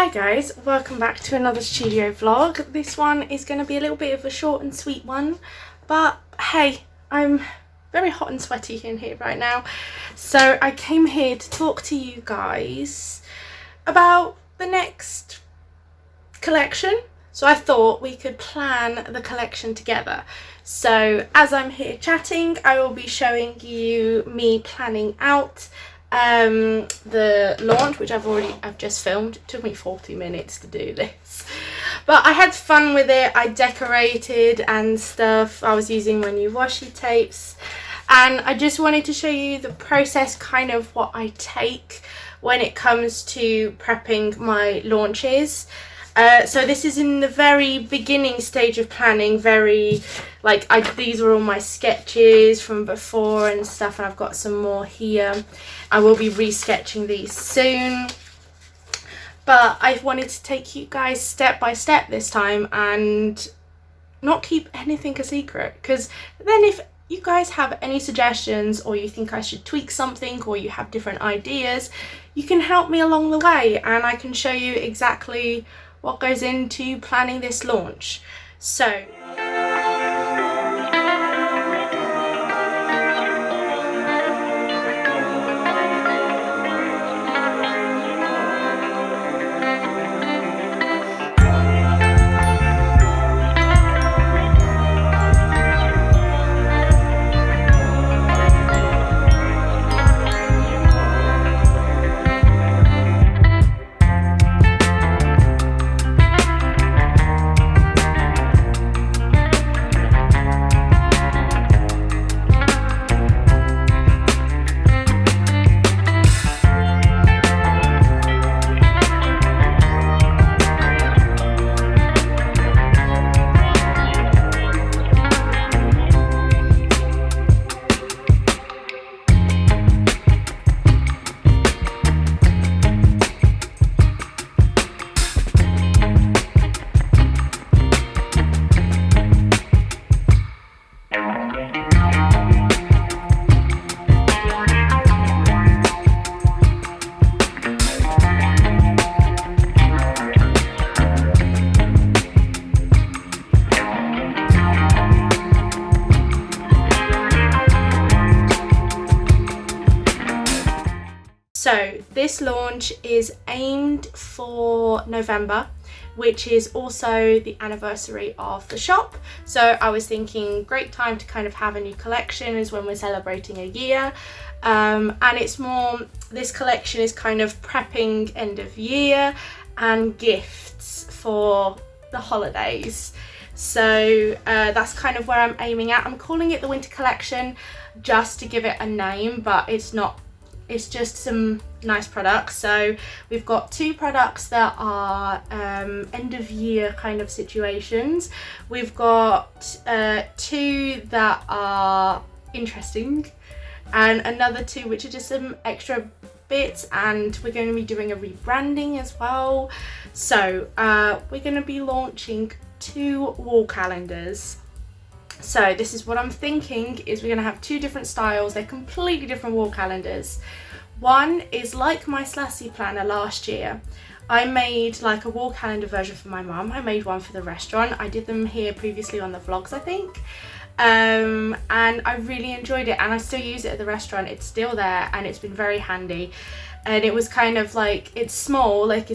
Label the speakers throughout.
Speaker 1: Hi guys, welcome back to another studio vlog. This one is going to be a little bit of a short and sweet one, but hey, I'm very hot and sweaty in here right now, so I came here to talk to you guys about the next collection. So I thought we could plan the collection together. So as I'm here chatting, I will be showing you me planning out the launch, which I've just filmed. It took me 40 minutes to do this, but I had fun with it. I decorated and stuff. I was using my new washi tapes, and I just wanted to show you the process, kind of what I take when it comes to prepping my launches. So this is in the very beginning stage of planning, these are all my sketches from before and stuff, and I've got some more here. I will be re-sketching these soon, but I wanted to take you guys step by step this time and not keep anything a secret, because then if you guys have any suggestions or you think I should tweak something or you have different ideas, you can help me along the way and I can show you exactly what goes into planning this launch. So this launch is aimed for November, which is also the anniversary of the shop. So I was thinking great time to kind of have a new collection is when we're celebrating a year. And it's more, this collection is kind of prepping end of year and gifts for the holidays. So that's kind of where I'm aiming at. I'm calling it the winter collection just to give it a name, but it's not. It's just some nice products. So we've got two products that are end of year kind of situations. We've got two that are interesting and another two which are just some extra bits, and we're going to be doing a rebranding as well. So we're going to be launching 2 wall calendars. So this is what I'm thinking, is we're going to have 2 different styles. They're completely different wall calendars. One is like my Slassy planner last year. I made like a wall calendar version for my mum. I made one for the restaurant. I did them here previously on the vlogs, I think. And I really enjoyed it, and I still use it at the restaurant. It's still there and it's been very handy. And it was kind of like, it's small, like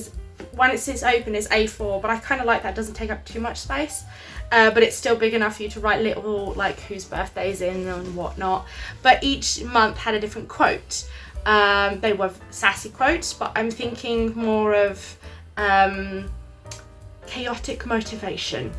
Speaker 1: when it sits open it's A4, but I kind of like that, it doesn't take up too much space. But it's still big enough for you to write little, like, whose birthday's in and whatnot. But each month had a different quote. They were sassy quotes, but I'm thinking more of chaotic motivation.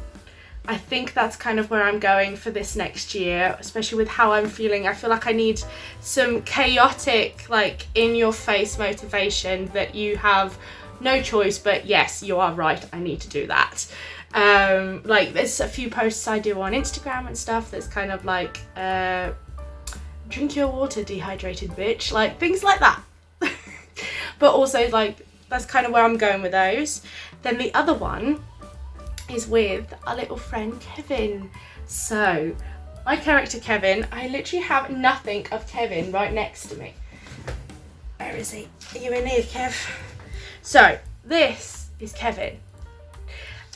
Speaker 1: I think that's kind of where I'm going for this next year, especially with how I'm feeling. I feel like I need some chaotic, like, in-your-face motivation that you have no choice, but yes, you are right, I need to do that. Like, there's a few posts I do on Instagram and stuff that's kind of like drink your water, dehydrated bitch, like things like that. But also, like, that's kind of where I'm going with those. Then the other one is with our little friend Kevin. So my character Kevin, I literally have nothing of Kevin right next to me. Where is he? Are you in here, Kev? So this is Kevin.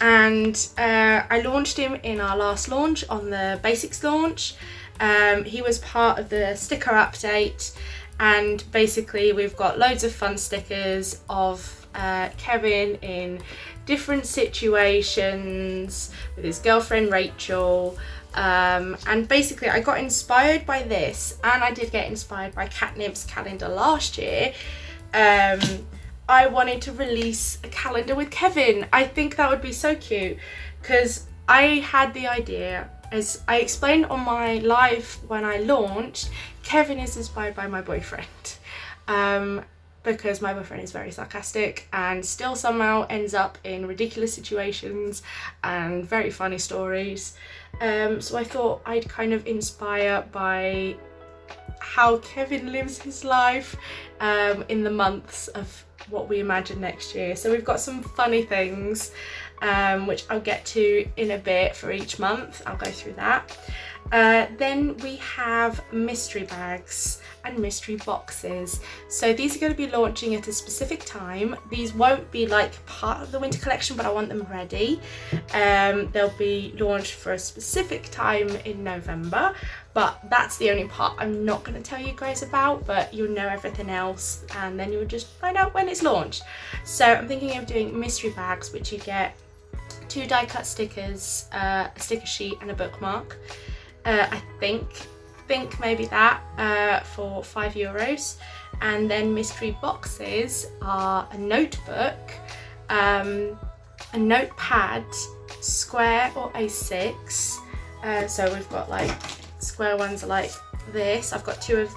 Speaker 1: And I launched him in our last launch, on the basics launch. He was part of the sticker update, and basically we've got loads of fun stickers of Kevin in different situations with his girlfriend Rachel. And basically I got inspired by this, and I did get inspired by Catnip's calendar last year. I wanted to release a calendar with Kevin. I think that would be so cute, because I had the idea, as I explained on my live when I launched, Kevin is inspired by my boyfriend, because my boyfriend is very sarcastic and still somehow ends up in ridiculous situations and very funny stories. So I thought I'd kind of inspire by how Kevin lives his life in the months of what we imagine next year. So we've got some funny things which I'll get to in a bit for each month. I'll go through that. Then we have mystery bags and mystery boxes. So these are going to be launching at a specific time. These won't be like part of the winter collection, but I want them ready. They'll be launched for a specific time in November, but that's the only part I'm not going to tell you guys about, but you'll know everything else and then you'll just find out when it's launched. So I'm thinking of doing mystery bags, which you get 2 die cut stickers, a sticker sheet and a bookmark. I think maybe that for €5. And then mystery boxes are a notebook, a notepad, square or A6. So we've got like square ones are like this. I've got two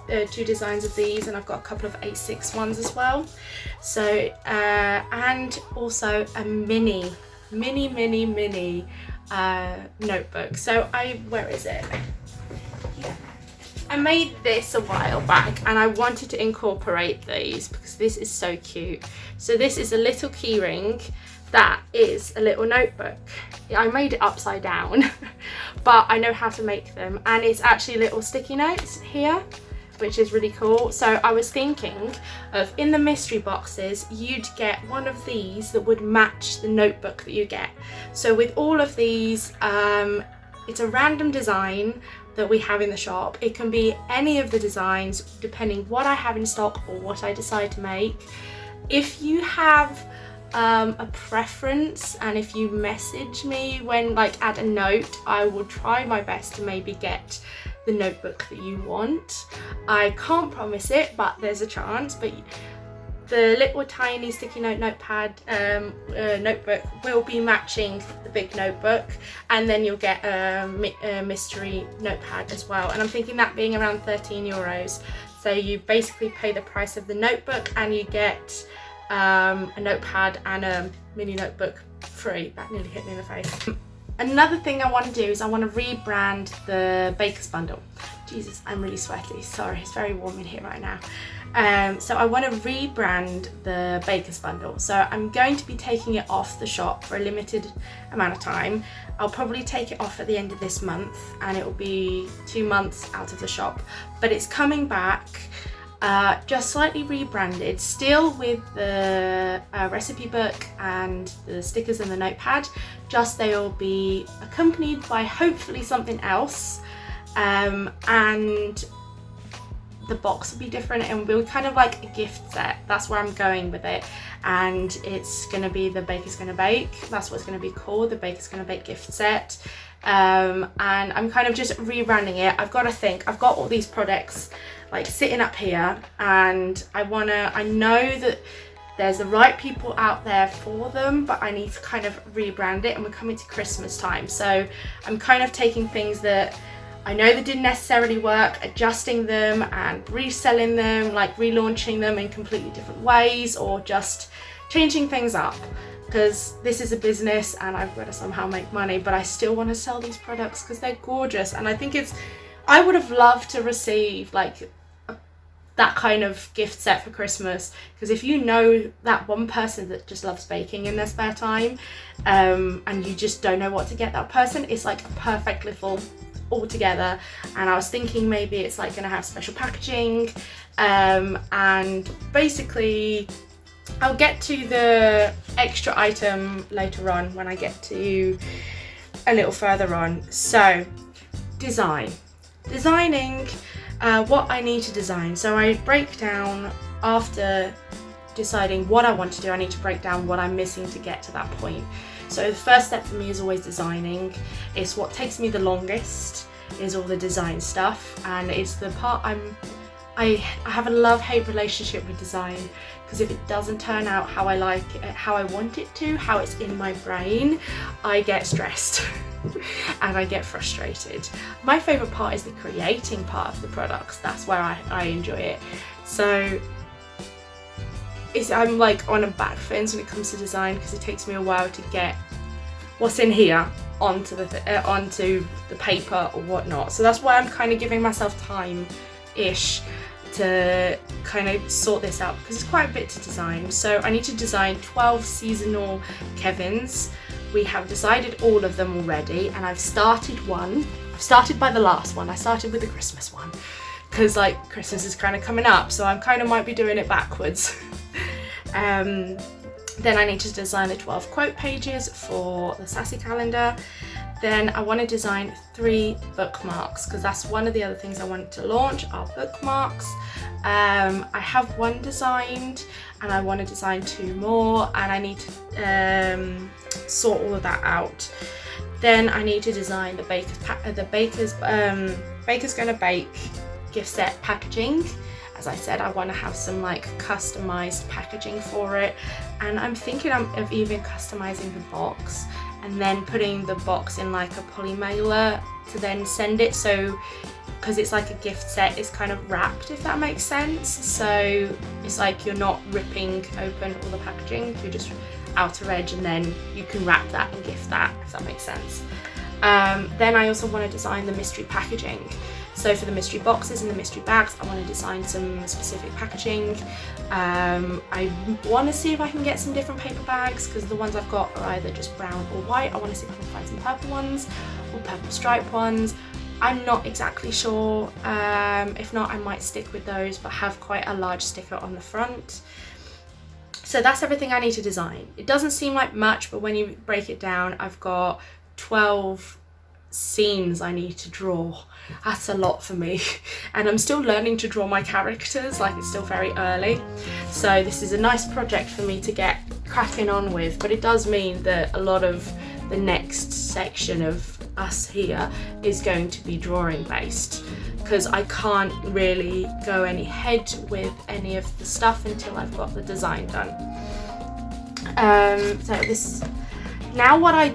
Speaker 1: designs of these, and I've got a couple of A6 ones as well. So and also a mini notebook. So where is it? I made this a while back and I wanted to incorporate these because this is so cute. So this is a little key ring that is a little notebook. I made it upside down but I know how to make them, and it's actually little sticky notes here, which is really cool. So I was thinking of, in the mystery boxes, you'd get one of these that would match the notebook that you get. So with all of these, it's a random design that we have in the shop. It can be any of the designs depending what I have in stock or what I decide to make. If you have a preference, and if you message me when add a note, I will try my best to maybe get the notebook that you want. I can't promise it, but there's a chance. But the little tiny sticky note notepad notebook will be matching the big notebook, and then you'll get a mystery notepad as well. And I'm thinking that being around €13. So you basically pay the price of the notebook and you get a notepad and a mini notebook free. That nearly hit me in the face. Another thing I want to do is I want to rebrand the Baker's Bundle. Jesus, I'm really sweaty. Sorry, it's very warm in here right now. So I want to rebrand the Baker's Bundle. So I'm going to be taking it off the shop for a limited amount of time. I'll probably take it off at the end of this month, and it will be 2 months out of the shop. But it's coming back, just slightly rebranded, still with the recipe book and the stickers and the notepad, just they will be accompanied by hopefully something else, and the box will be different, and will be kind of like a gift set. That's where I'm going with it, and it's going to be the Baker's Gonna Bake. That's what it's going to be called, the Baker's Gonna Bake gift set. And I'm kind of just rebranding it. I've got to think, I've got all these products sitting up here, and I know that there's the right people out there for them, but I need to kind of rebrand it, and we're coming to Christmas time. So I'm kind of taking things that I know that didn't necessarily work, adjusting them and reselling them, relaunching them in completely different ways, or just changing things up. Because this is a business and I've got to somehow make money, but I still want to sell these products because they're gorgeous. And I think I would have loved to receive that kind of gift set for Christmas, because if you know that one person that just loves baking in their spare time, and you just don't know what to get that person, it's like a perfect little all together. And I was thinking maybe it's going to have special packaging, and basically I'll get to the extra item later on when I get to a little further on. So, designing what I need to design. So I break down, after deciding what I want to do, I need to break down what I'm missing to get to that point. So the first step for me is always designing. It's what takes me the longest, is all the design stuff, and it's the part I have a love-hate relationship with design, because if it doesn't turn out how I like it, how I want it to, how it's in my brain, I get stressed and I get frustrated. My favourite part is the creating part of the products. That's where I enjoy it. So I'm like on a back fence when it comes to design, because it takes me a while to get what's in here onto the paper or whatnot. So that's why I'm kind of giving myself time-ish to kind of sort this out, because it's quite a bit to design. So I need to design 12 seasonal Kevins. We have decided all of them already, and I've started one. I've started by the last one. I started with the Christmas one, because like Christmas is kind of coming up, so I kind of might be doing it backwards. Then I need to design the 12 quote pages for the Sassy calendar. Then I want to design 3 bookmarks, because that's one of the other things I want to launch, are bookmarks. I have one designed, and I want to design 2 more, and I need to sort all of that out. Then I need to design the Baker's Gonna Bake gift set packaging. As I said, I want to have some like customized packaging for it, and I'm thinking of even customizing the box and then putting the box in like a poly mailer to then send it. So because it's like a gift set, it's kind of wrapped, if that makes sense. So it's like you're not ripping open all the packaging, you're just outer edge, and then you can wrap that and gift that, if that makes sense. Then I also want to design the mystery packaging. So for the mystery boxes and the mystery bags, I want to design some specific packaging. I want to see if I can get some different paper bags, because the ones I've got are either just brown or white. I want to see if I can find some purple ones or purple striped ones. I'm not exactly sure. If not, I might stick with those, but have quite a large sticker on the front. So that's everything I need to design. It doesn't seem like much, but when you break it down, I've got 12 scenes I need to draw. That's a lot for me, and I'm still learning to draw my characters, like it's still very early, so this is a nice project for me to get cracking on with. But it does mean that a lot of the next section of us here is going to be drawing based, because I can't really go ahead with any of the stuff until I've got the design done. So this now what I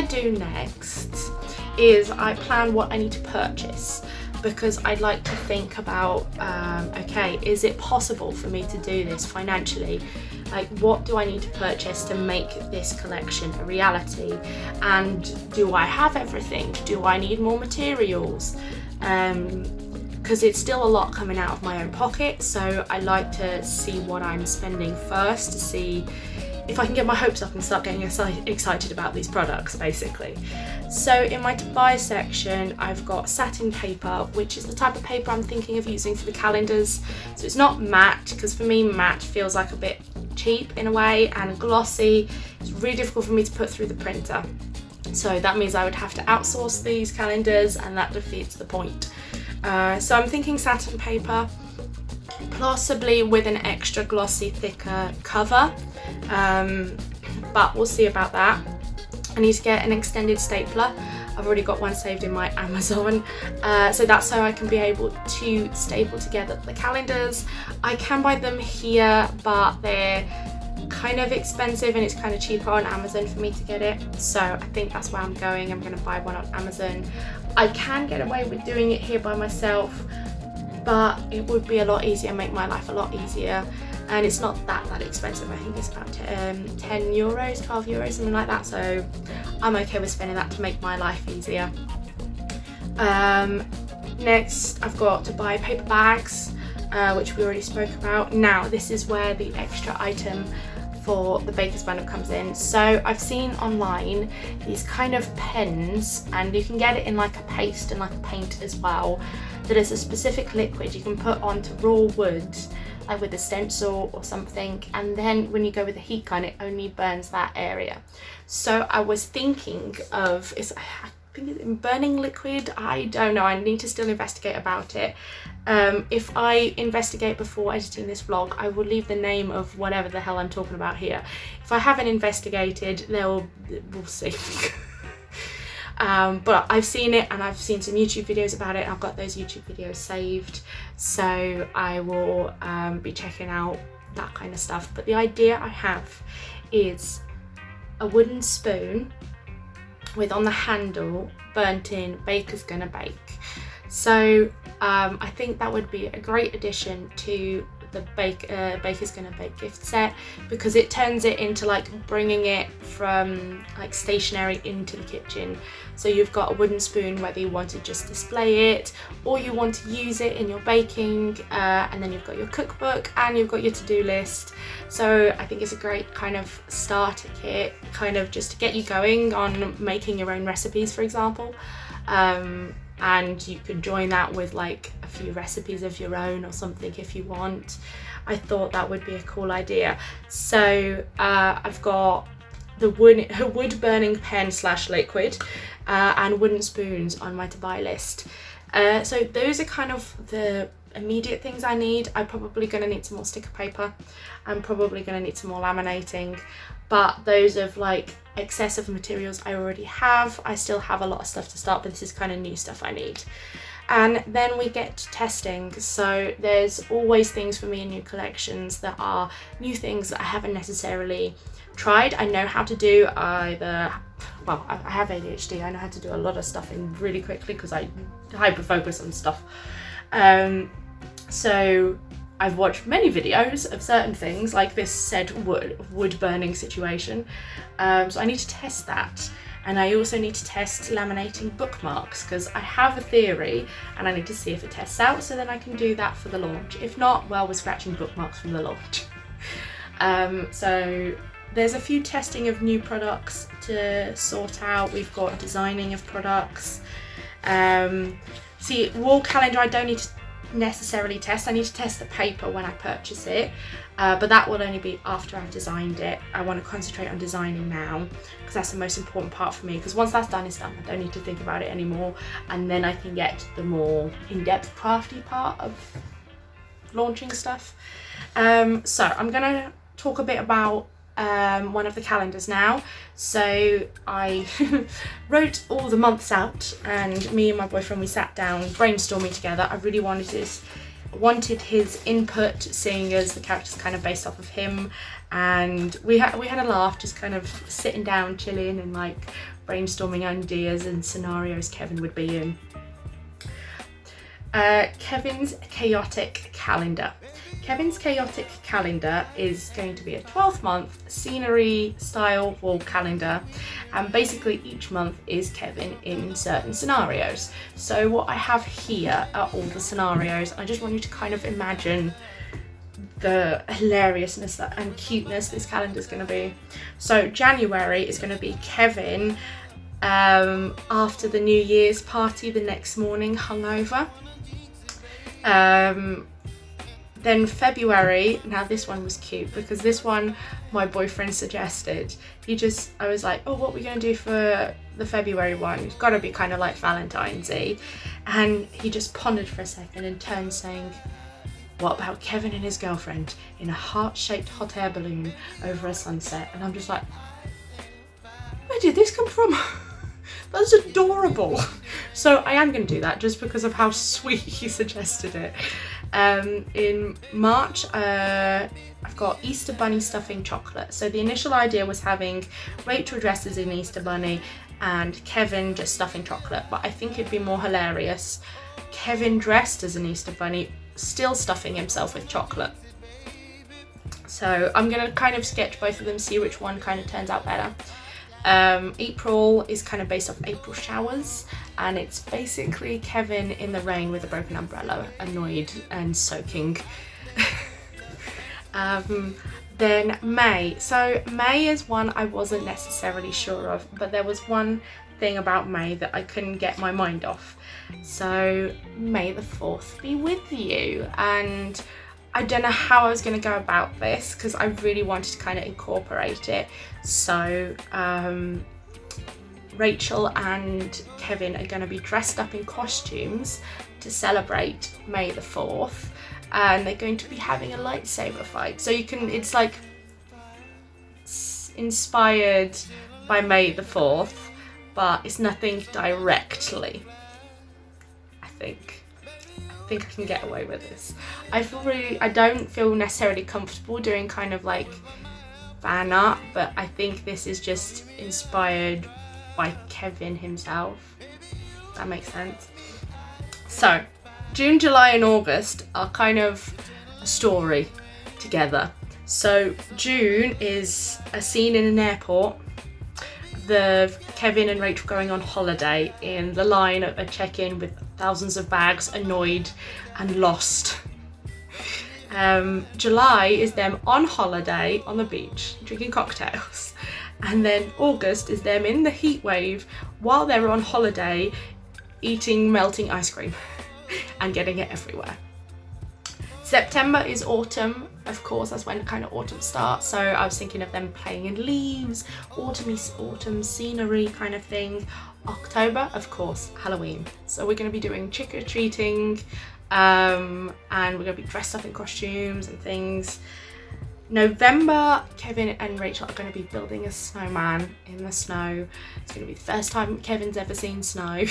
Speaker 1: do next is I plan what I need to purchase, because I'd like to think about, okay, is it possible for me to do this financially? Like, what do I need to purchase to make this collection a reality? And do I have everything? Do I need more materials? Because it's still a lot coming out of my own pocket, so I like to see what I'm spending first, to see if I can get my hopes up and start getting excited about these products, basically. So in my to buy section, I've got satin paper, which is the type of paper I'm thinking of using for the calendars. So it's not matte, because for me matte feels like a bit cheap in a way, and glossy, it's really difficult for me to put through the printer. So that means I would have to outsource these calendars, and that defeats the point. So I'm thinking satin paper, possibly with an extra glossy, thicker cover, but we'll see about that. I need to get an extended stapler. I've already got one saved in my Amazon, so that's so I can be able to staple together the calendars. I can buy them here, but they're kind of expensive, and it's kind of cheaper on Amazon for me to get it, so I think that's where I'm going. I'm going to buy one on Amazon. I can get away with doing it here by myself, but it would be a lot easier, make my life a lot easier, and it's not that expensive. I think it's about 10 euros, 12 euros, something like that, so I'm okay with spending that to make my life easier. Next, I've got to buy paper bags, which we already spoke about. Now this is where the extra item for the baker's bundle comes in. So I've seen online these kind of pens, and you can get it in like a paste and like a paint as well, that is a specific liquid you can put onto raw wood, like with a stencil or something, and then when you go with the heat gun it only burns that area. So I was thinking of, I think it's burning liquid, I don't know, I need to still investigate about it. If I investigate before editing this vlog, I will leave the name of whatever the hell I'm talking about here. If I haven't investigated, we'll see. But I've seen it, and I've seen some YouTube videos about it. I've got those YouTube videos saved, so I will be checking out that kind of stuff. But the idea I have is a wooden spoon with on the handle burnt in Baker's Gonna Bake. So I think that would be a great addition to the Baker's Gonna Bake gift set, because it turns it into like bringing it from like stationary into the kitchen. So you've got a wooden spoon, whether you want to just display it or you want to use it in your baking, and then you've got your cookbook and you've got your to-do list. So I think it's a great kind of starter kit, kind of just to get you going on making your own recipes, for example. And you could join that with like a few recipes of your own or something if you want. I thought that would be a cool idea. So I've got the wood burning pen / liquid and wooden spoons on my to buy list. So those are kind of the immediate things I need. I'm probably going to need some more sticker paper. I'm probably going to need some more laminating. But those of like excessive materials I already have. I still have a lot of stuff to start, but this is kind of new stuff I need. And then we get to testing. So there's always things for me in new collections that are new things that I haven't necessarily tried. I know how to do I have ADHD. I know how to do a lot of stuff in really quickly because I hyper focus on stuff. So I've watched many videos of certain things, like this said wood burning situation. So I need to test that. And I also need to test laminating bookmarks, because I have a theory and I need to see if it tests out, so then I can do that for the launch. If not, well, we're scratching bookmarks from the launch. So there's a few testing of new products to sort out. We've got designing of products. See, wall calendar I don't need to necessarily test. I need to test the paper when I purchase it, but that will only be after I've designed it. I want to concentrate on designing now, because that's the most important part for me, because once that's done, it's done. I don't need to think about it anymore, and then I can get the more in-depth crafty part of launching stuff. So I'm gonna talk a bit about one of the calendars now. So I wrote all the months out, and me and my boyfriend, we sat down brainstorming together. I really wanted his input, seeing as the character's kind of based off of him, and we had a laugh, just kind of sitting down, chilling, and like brainstorming ideas and scenarios Kevin would be in. Kevin's chaotic calendar. Kevin's chaotic calendar is going to be a 12-month scenery style wall calendar, and basically each month is Kevin in certain scenarios. So what I have here are all the scenarios. I just want you to kind of imagine the hilariousness and cuteness this calendar is going to be. So January is going to be Kevin after the New Year's party the next morning, hungover. Then February, now this one was cute, because this one my boyfriend suggested. I was like, oh, what are we going to do for the February one? It's got to be kind of like Valentine's-y. And he just pondered for a second and turned saying, what about Kevin and his girlfriend in a heart-shaped hot air balloon over a sunset? And I'm just like, where did this come from? That's adorable. So I am going to do that just because of how sweet he suggested it. In March, I've got Easter Bunny stuffing chocolate. So the initial idea was having Rachel dressed as an Easter Bunny and Kevin just stuffing chocolate, but I think it'd be more hilarious Kevin dressed as an Easter Bunny, still stuffing himself with chocolate. So I'm going to kind of sketch both of them, see which one kind of turns out better. April is kind of based off April showers, and it's basically Kevin in the rain with a broken umbrella, annoyed and soaking. Then May. So May is one I wasn't necessarily sure of, but there was one thing about May that I couldn't get my mind off. So May the 4th be with you, and I don't know how I was going to go about this because I really wanted to kind of incorporate it. So Rachel and Kevin are going to be dressed up in costumes to celebrate May the 4th, and they're going to be having a lightsaber fight. So it's like inspired by May the 4th, but it's nothing directly. I think I can get away with this. I don't feel necessarily comfortable doing kind of like fan art, but I think this is just inspired by Kevin himself. That makes sense. So June, July and August are kind of a story together. So June is a scene in an airport, Kevin and Rachel going on holiday in the line at a check-in with thousands of bags, annoyed and lost. July is them on holiday on the beach drinking cocktails, and then August is them in the heat wave while they're on holiday eating melting ice cream and getting it everywhere. September is autumn, of course, that's when kind of autumn starts, so I was thinking of them playing in leaves, autumn scenery kind of thing. October, of course, Halloween, so we're going to be doing trick-or-treating, and we're going to be dressed up in costumes and things. November, Kevin and Rachel are going to be building a snowman in the snow. It's going to be the first time Kevin's ever seen snow.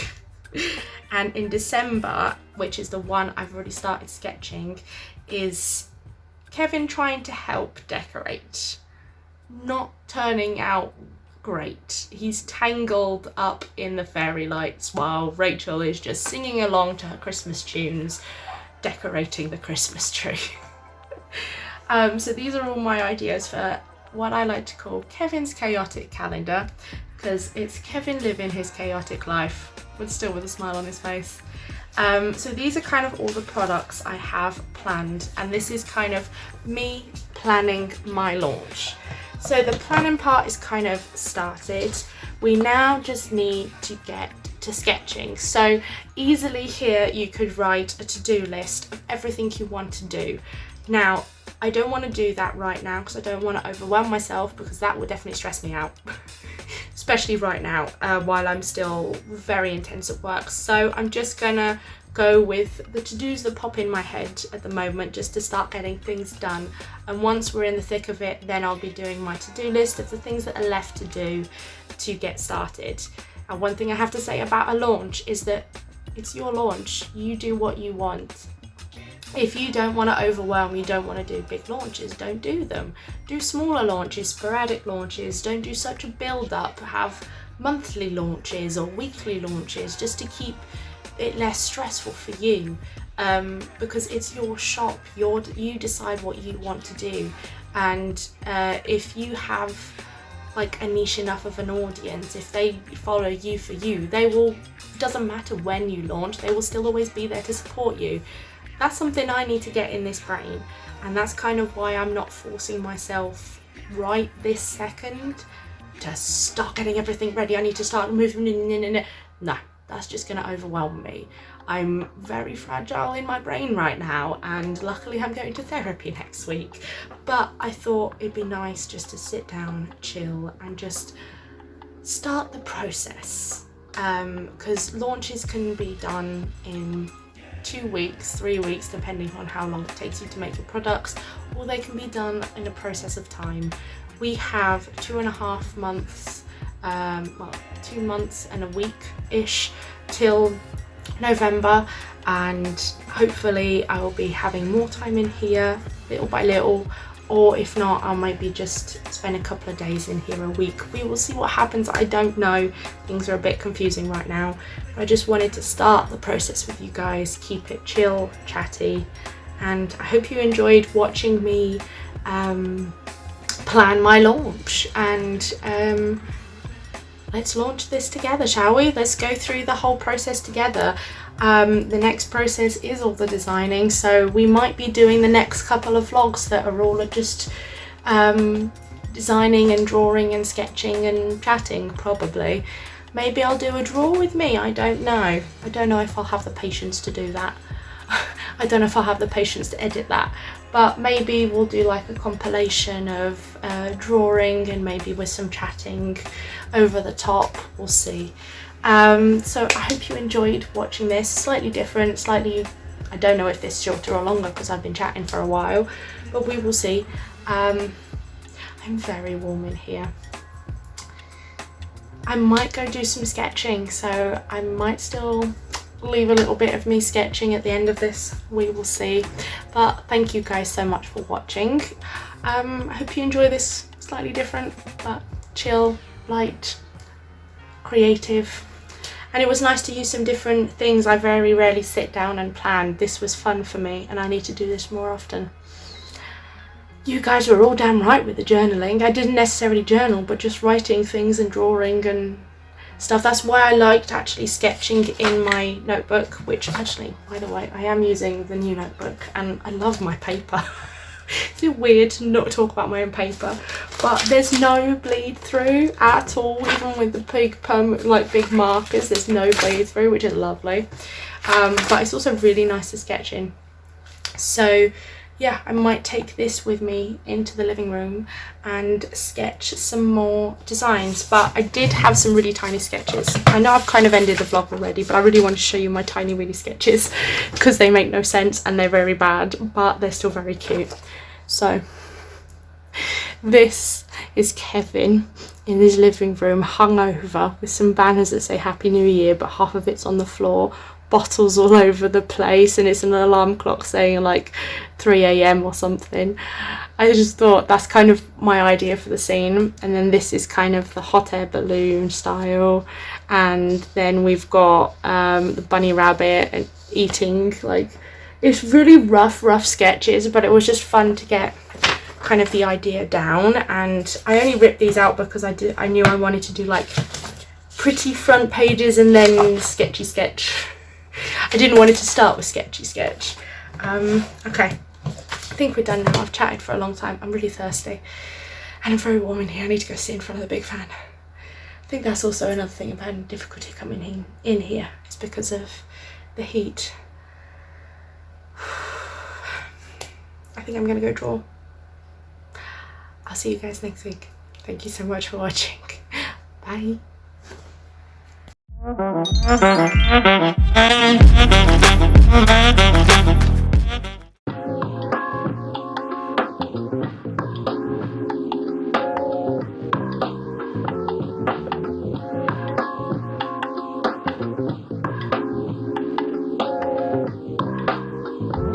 Speaker 1: And in December, which is the one I've already started sketching, is Kevin trying to help decorate. Not turning out great. He's tangled up in the fairy lights while Rachel is just singing along to her Christmas tunes, decorating the Christmas tree. So these are all my ideas for what I like to call Kevin's chaotic calendar, because it's Kevin living his chaotic life, but still with a smile on his face. So these are kind of all the products I have planned, and this is kind of me planning my launch. So the planning part is kind of started. We now just need to get to sketching. So easily here you could write a to-do list of everything you want to do. Now, I don't want to do that right now because I don't want to overwhelm myself, because that would definitely stress me out, especially right now while I'm still very intense at work. So I'm just gonna go with the to-dos that pop in my head at the moment, just to start getting things done. And once we're in the thick of it, then I'll be doing my to-do list of the things that are left to do to get started. And one thing I have to say about a launch is that it's your launch. You do what you want. If you don't want to overwhelm, you don't want to do big launches, don't do them. Do smaller launches, sporadic launches. Don't do such a build-up. Have monthly launches or weekly launches, just to keep it less stressful for you, because it's your shop. You decide what you want to do, and if you have like a niche enough of an audience, if they follow you for you, they will, doesn't matter when you launch, they will still always be there to support you. That's something I need to get in this brain, and that's kind of why I'm not forcing myself right this second to start getting everything ready. I need to start moving in. No, that's just going to overwhelm me. I'm very fragile in my brain right now, and luckily I'm going to therapy next week. But I thought it'd be nice just to sit down, chill, and just start the process. Because launches can be done in 2 weeks, 3 weeks, depending on how long it takes you to make your products, or they can be done in a process of time. We have 2.5 months, 2 months and a week-ish till November, and hopefully I will be having more time in here little by little, or if not, I'll maybe just spend a couple of days in here a week. We will see what happens. I don't know, things are a bit confusing right now, but I just wanted to start the process with you guys, keep it chill, chatty, and I hope you enjoyed watching me plan my launch. And let's launch this together, shall we? Let's go through the whole process together. The next process is all the designing, so we might be doing the next couple of vlogs that are all just designing and drawing and sketching and chatting, probably. Maybe I'll do a draw with me, I don't know. I don't know if I'll have the patience to do that. I don't know if I'll have the patience to edit that, but maybe we'll do like a compilation of drawing and maybe with some chatting over the top, we'll see. So I hope you enjoyed watching this. Slightly different, slightly, I don't know if this is shorter or longer because I've been chatting for a while, but we will see. I'm very warm in here. I might go do some sketching, so I might still leave a little bit of me sketching at the end of this, we will see. But thank you guys so much for watching. I hope you enjoy this slightly different but chill, light, creative, and it was nice to use some different things. I very rarely sit down and plan. This was fun for me and I need to do this more often. You guys were all damn right with the journaling. I didn't necessarily journal, but just writing things and drawing and stuff. That's why I liked actually sketching in my notebook, which actually, by the way, I am using the new notebook and I love my paper. It's weird to not talk about my own paper, but there's no bleed through at all, even with the big big markers. There's no bleed through, which is lovely. But it's also really nice to sketch in. So yeah, I might take this with me into the living room and sketch some more designs. But I did have some really tiny sketches. I know I've kind of ended the vlog already, but I really want to show you my tiny weeny sketches because they make no sense and they're very bad, but they're still very cute. So this is Kevin in his living room, hungover, with some banners that say Happy New Year, but half of it's on the floor, bottles all over the place, and it's an alarm clock saying like 3 AM or something. I just thought that's kind of my idea for the scene. And then this is kind of the hot air balloon style, and then we've got the bunny rabbit and eating. Like, it's really rough sketches, but it was just fun to get kind of the idea down. And I only ripped these out because I knew I wanted to do like pretty front pages and then sketchy sketch. I didn't want it to start with sketchy sketch. Okay, I think we're done now. I've chatted for a long time. I'm really thirsty and I'm very warm in here. I need to go sit in front of the big fan. I think that's also another thing about having difficulty coming in here. It's because of the heat. I think I'm gonna go draw. I'll see you guys next week. Thank you so much for watching. Bye. Thank you.